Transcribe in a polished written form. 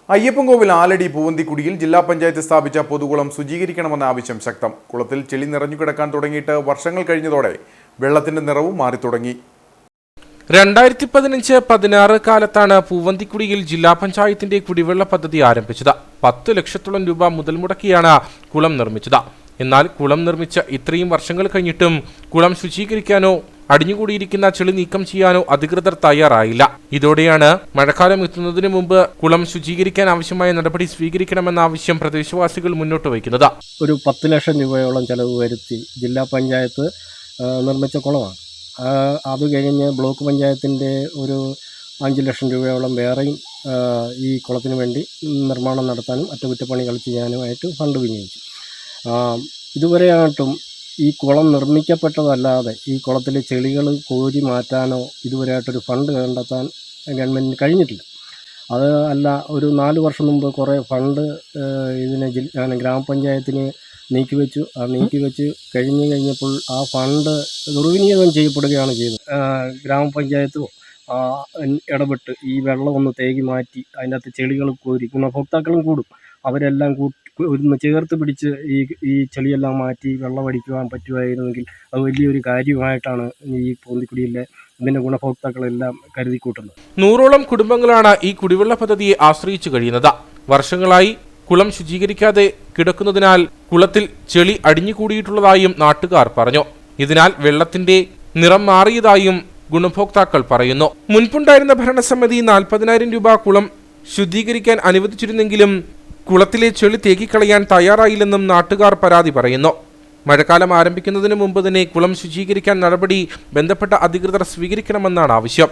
അയ്യപ്പൻകോവിൽ ആലടി പൂവന്തിക്കുടിയിൽ ജില്ലാ പഞ്ചായത്ത് സ്ഥാപിച്ച പൊതുകുളം ശുചീകരിക്കണമെന്ന ആവശ്യം ശക്തം. കുളത്തിൽ ചെളി നിറഞ്ഞുകിടക്കാൻ തുടങ്ങിയിട്ട് വർഷങ്ങൾ കഴിഞ്ഞതോടെ വെള്ളത്തിന്റെ നിറവും മാറിത്തുടങ്ങി. 2015-16 കാലത്താണ് പൂവന്തിക്കുടിയിൽ ജില്ലാ പഞ്ചായത്തിന്റെ കുടിവെള്ള പദ്ധതി ആരംഭിച്ചത്. 10 ലക്ഷത്തോളം രൂപ മുതൽ മുടക്കിയാണ് കുളം നിർമ്മിച്ചത്. എന്നാൽ കുളം നിർമ്മിച്ച ഇത്രയും വർഷങ്ങൾ കഴിഞ്ഞിട്ടും കുളം ശുചീകരിക്കാനോ അടിഞ്ഞുകൂടിയിരിക്കുന്ന ചെളി നീക്കം ചെയ്യാനോ അധികൃതർ തയ്യാറായില്ല. ഇതോടെയാണ് മഴക്കാലം എത്തുന്നതിന് മുമ്പ് കുളം ശുചീകരിക്കാൻ ആവശ്യമായ നടപടി സ്വീകരിക്കണമെന്ന ആവശ്യം പ്രദേശവാസികൾ മുന്നോട്ട് വയ്ക്കുന്നത്. ഒരു 10 ലക്ഷം രൂപയോളം ചെലവ് വരുത്തി ജില്ലാ പഞ്ചായത്ത് നിർമ്മിച്ച കുളമാണ്. അത് കഴിഞ്ഞ് ബ്ലോക്ക് പഞ്ചായത്തിൻ്റെ ഒരു 5 ലക്ഷം രൂപയോളം വേറെയും ഈ കുളത്തിന് വേണ്ടി നിർമ്മാണം നടത്താനും അറ്റകുറ്റപ്പണികൾ ചെയ്യാനുമായിട്ട് ഫണ്ട് വിനിയോഗിച്ചു. ഇതുവരെയായിട്ടും ഈ കുളം നിർമ്മിക്കപ്പെട്ടതല്ലാതെ ഈ കുളത്തിലെ ചെളികൾ കോരി മാറ്റാനോ ഇതുവരെയായിട്ടൊരു ഫണ്ട് കണ്ടെത്താൻ ഗവൺമെൻറ്റിന് കഴിഞ്ഞിട്ടില്ല. അത് അല്ല, ഒരു 4 വർഷം മുമ്പ് കുറേ ഫണ്ട് ഇതിനെ ഗ്രാമപഞ്ചായത്തിന് നീക്കിവെച്ചു. ആ നീക്കിവെച്ച് കഴിഞ്ഞപ്പോൾ ആ ഫണ്ട് ദുർവിനിയോഗം ചെയ്യപ്പെടുകയാണ് ചെയ്തത്. ഗ്രാമപഞ്ചായത്തോ ഇടപെട്ട് ഈ വെള്ളം ഒന്ന് തേകി മാറ്റി അതിൻ്റെ അകത്ത് ചെളികൾ കോരി ഗുണഭോക്താക്കളും കൂടും, അവരെല്ലാം ഒന്ന് ചേർത്ത് പിടിച്ച് ഈ ചെളിയെല്ലാം മാറ്റി വെള്ളമടിക്കുവാൻ പറ്റുമായിരുന്നെങ്കിൽ അത് വലിയൊരു കാര്യമായിട്ടാണ് ഈ പൂവന്തിക്കുടിയിലെ ഇതിൻ്റെ ഗുണഭോക്താക്കളെല്ലാം കരുതിക്കൂട്ടുന്നത്. 100ഓളം കുടുംബങ്ങളാണ് ഈ കുടിവെള്ള പദ്ധതിയെ ആശ്രയിച്ചു കഴിയുന്നത്. വർഷങ്ങളായി കുളം ശുചീകരിക്കാതെ കിടക്കുന്നതിനാൽ കുളത്തിൽ ചെളി അടിഞ്ഞുകൂടിയിട്ടുള്ളതായും നാട്ടുകാർ പറഞ്ഞു. ഇതിനാൽ വെള്ളത്തിന്റെ നിറം മാറിയതായും ഗുണഭോക്താക്കൾ പറയുന്നു. മുൻപുണ്ടായിരുന്ന ഭരണസമിതി 40,000 രൂപ കുളം ശുദ്ധീകരിക്കാൻ അനുവദിച്ചിരുന്നെങ്കിലും കുളത്തിലെ ചെളി തേക്കിക്കളയാൻ തയ്യാറായില്ലെന്നും നാട്ടുകാർ പരാതി പറയുന്നു. മഴക്കാലം ആരംഭിക്കുന്നതിന് മുമ്പ് തന്നെ കുളം ശുചീകരിക്കാൻ നടപടി ബന്ധപ്പെട്ട അധികൃതർ സ്വീകരിക്കണമെന്നാണ് ആവശ്യം.